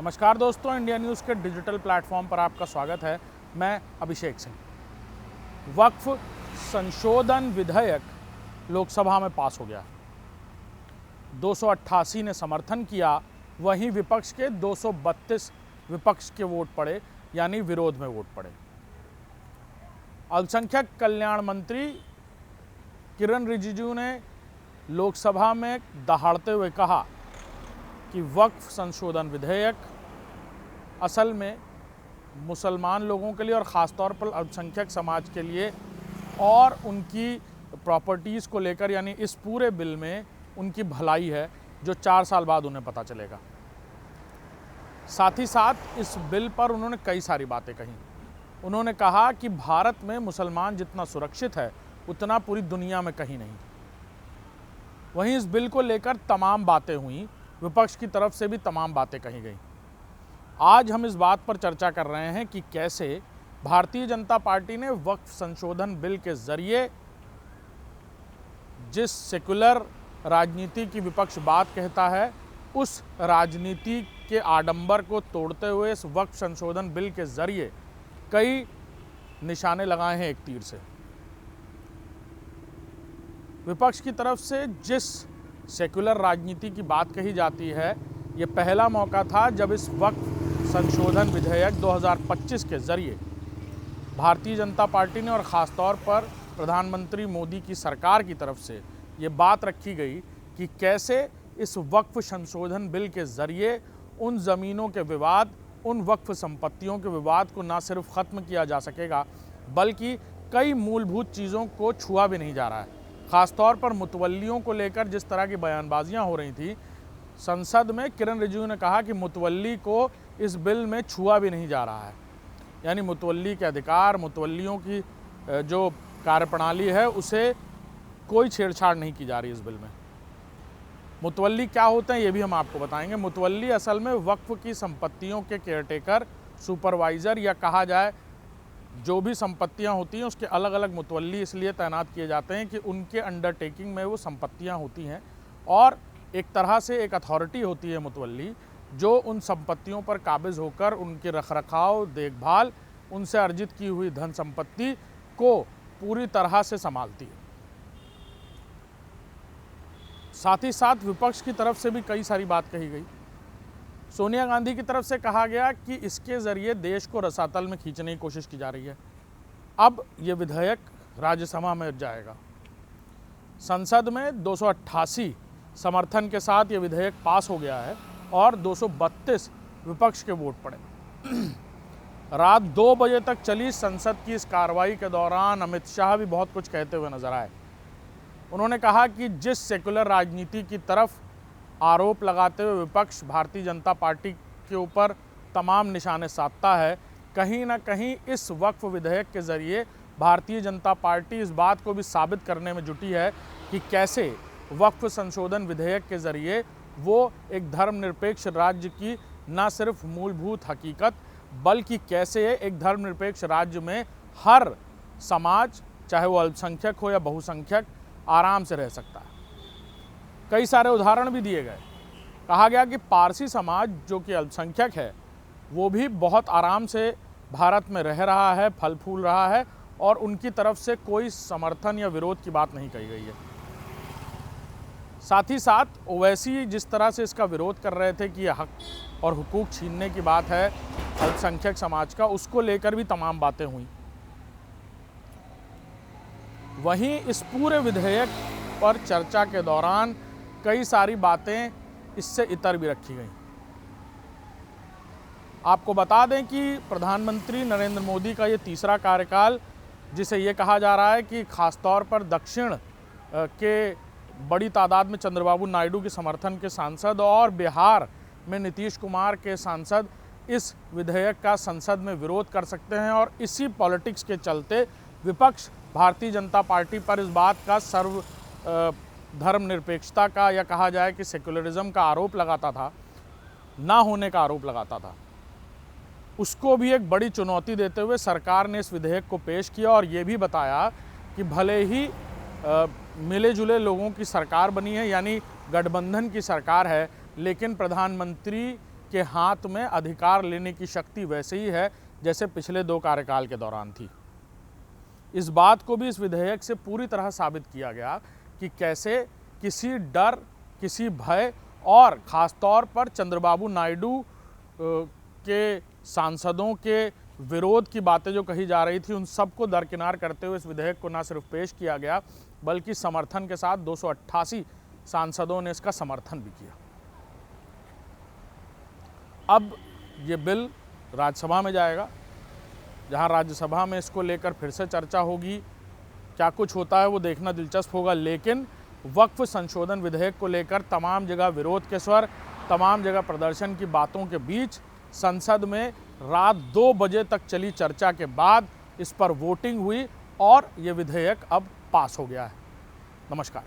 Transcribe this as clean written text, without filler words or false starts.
नमस्कार दोस्तों, India news के डिजिटल प्लेटफॉर्म पर आपका स्वागत है। मैं अभिषेक सिंह। वक्फ संशोधन विधेयक लोकसभा में पास हो गया। 288 ने समर्थन किया, वहीं विपक्ष के 232 विपक्ष के वोट पड़े, यानी विरोध में वोट पड़े। अल्पसंख्यक कल्याण मंत्री किरण रिजिजू ने लोकसभा में दहाड़ते हुए कहा कि वक्फ संशोधन विधेयक असल में मुसलमान लोगों के लिए और ख़ास तौर पर अल्पसंख्यक समाज के लिए और उनकी प्रॉपर्टीज़ को लेकर, यानी इस पूरे बिल में उनकी भलाई है, जो 4 साल बाद उन्हें पता चलेगा। साथ ही साथ इस बिल पर उन्होंने कई सारी बातें कही। उन्होंने कहा कि भारत में मुसलमान जितना सुरक्षित है उतना पूरी दुनिया में कहीं नहीं। वहीं इस बिल को लेकर तमाम बातें हुई, विपक्ष की तरफ से भी तमाम बातें कही गई। आज हम इस बात पर चर्चा कर रहे हैं कि कैसे भारतीय जनता पार्टी ने वक्फ संशोधन बिल के जरिए जिस सेकुलर राजनीति की विपक्ष बात कहता है, उस राजनीति के आडंबर को तोड़ते हुए इस वक्फ संशोधन बिल के जरिए कई निशाने लगाए हैं एक तीर से। विपक्ष की तरफ से जिस सेकुलर राजनीति की बात कही जाती है, ये पहला मौका था जब इस वक्फ संशोधन विधेयक 2025 के जरिए भारतीय जनता पार्टी ने और ख़ास तौर पर प्रधानमंत्री मोदी की सरकार की तरफ से ये बात रखी गई कि कैसे इस वक्फ संशोधन बिल के ज़रिए उन ज़मीनों के विवाद, उन वक्फ संपत्तियों के विवाद को न सिर्फ ख़त्म किया जा सकेगा, बल्कि कई मूलभूत चीज़ों को छुआ भी नहीं जा रहा है। ख़ास तौर पर मुतवल्लियों को लेकर जिस तरह की बयानबाजियाँ हो रही थी, संसद में किरण रिजिजू ने कहा कि मुतवल्ली को इस बिल में छुआ भी नहीं जा रहा है, यानी मुतवल्ली के अधिकार, मुतवल्लियों की जो कार्यप्रणाली है, उसे कोई छेड़छाड़ नहीं की जा रही इस बिल में। मुतवल्ली क्या होते हैं ये भी हम आपको बताएंगे। मुतवल्ली असल में वक्फ की संपत्तियों के केयरटेकर, सुपरवाइज़र या कहा जाए जो भी संपत्तियां होती हैं उसके अलग अलग मुतवल्ली इसलिए तैनात किए जाते हैं कि उनके अंडरटेकिंग में वो संपत्तियां होती हैं और एक तरह से एक अथॉरिटी होती है मुतवल्ली, जो उन संपत्तियों पर काबिज होकर उनके रखरखाव, देखभाल, उनसे अर्जित की हुई धन संपत्ति को पूरी तरह से संभालती है। साथ ही साथ विपक्ष की तरफ से भी कई सारी बात कही गई। सोनिया गांधी की तरफ से कहा गया कि इसके ज़रिए देश को रसातल में खींचने की कोशिश की जा रही है। अब ये विधेयक राज्यसभा में जाएगा। संसद में 288 समर्थन के साथ ये विधेयक पास हो गया है और 232 विपक्ष के वोट पड़े। रात 2 बजे तक चली संसद की इस कार्रवाई के दौरान अमित शाह भी बहुत कुछ कहते हुए नजर आए। उन्होंने कहा कि जिस सेकुलर राजनीति की तरफ आरोप लगाते हुए विपक्ष भारतीय जनता पार्टी के ऊपर तमाम निशाने साधता है, कहीं ना कहीं इस वक्फ विधेयक के ज़रिए भारतीय जनता पार्टी इस बात को भी साबित करने में जुटी है कि कैसे वक्फ संशोधन विधेयक के ज़रिए वो एक धर्मनिरपेक्ष राज्य की न सिर्फ मूलभूत हकीकत, बल्कि कैसे एक धर्मनिरपेक्ष राज्य में हर समाज, चाहे वो अल्पसंख्यक हो या बहुसंख्यक, आराम से रह सकता है। कई सारे उदाहरण भी दिए गए। कहा गया कि पारसी समाज जो कि अल्पसंख्यक है, वो भी बहुत आराम से भारत में रह रहा है, फल फूल रहा है और उनकी तरफ से कोई समर्थन या विरोध की बात नहीं कही गई है। साथ ही साथ ओवैसी जिस तरह से इसका विरोध कर रहे थे कि यह हक और हुकूक छीनने की बात है अल्पसंख्यक समाज का, उसको लेकर भी तमाम बातें हुई। वहीं इस पूरे विधेयक पर चर्चा के दौरान कई सारी बातें इससे इतर भी रखी गई। आपको बता दें कि प्रधानमंत्री नरेंद्र मोदी का ये तीसरा कार्यकाल, जिसे ये कहा जा रहा है कि ख़ास तौर पर दक्षिण के बड़ी तादाद में चंद्रबाबू नायडू के समर्थन के सांसद और बिहार में नीतीश कुमार के सांसद इस विधेयक का संसद में विरोध कर सकते हैं और इसी पॉलिटिक्स के चलते विपक्ष भारतीय जनता पार्टी पर इस बात का सर्व धर्मनिरपेक्षता का या कहा जाए कि सेकुलरिज्म का आरोप लगाता था, ना होने का आरोप लगाता था। उसको भी एक बड़ी चुनौती देते हुए सरकार ने इस विधेयक को पेश किया और ये भी बताया कि भले ही मिले जुले लोगों की सरकार बनी है, यानी गठबंधन की सरकार है, लेकिन प्रधानमंत्री के हाथ में अधिकार लेने की शक्ति वैसे ही है जैसे पिछले 2 कार्यकाल के दौरान थी। इस बात को भी इस विधेयक से पूरी तरह साबित किया गया कि कैसे किसी डर, किसी भय और ख़ासतौर पर चंद्रबाबू नायडू के सांसदों के विरोध की बातें जो कही जा रही थी, उन सबको दरकिनार करते हुए इस विधेयक को न सिर्फ पेश किया गया बल्कि समर्थन के साथ 288 सांसदों ने इसका समर्थन भी किया। अब ये बिल राज्यसभा में जाएगा, जहां राज्यसभा में इसको लेकर फिर से चर्चा होगी। क्या कुछ होता है वो देखना दिलचस्प होगा, लेकिन वक्फ संशोधन विधेयक को लेकर तमाम जगह विरोध के स्वर, तमाम जगह प्रदर्शन की बातों के बीच संसद में रात 2 बजे तक चली चर्चा के बाद इस पर वोटिंग हुई और ये विधेयक अब पास हो गया है। नमस्कार।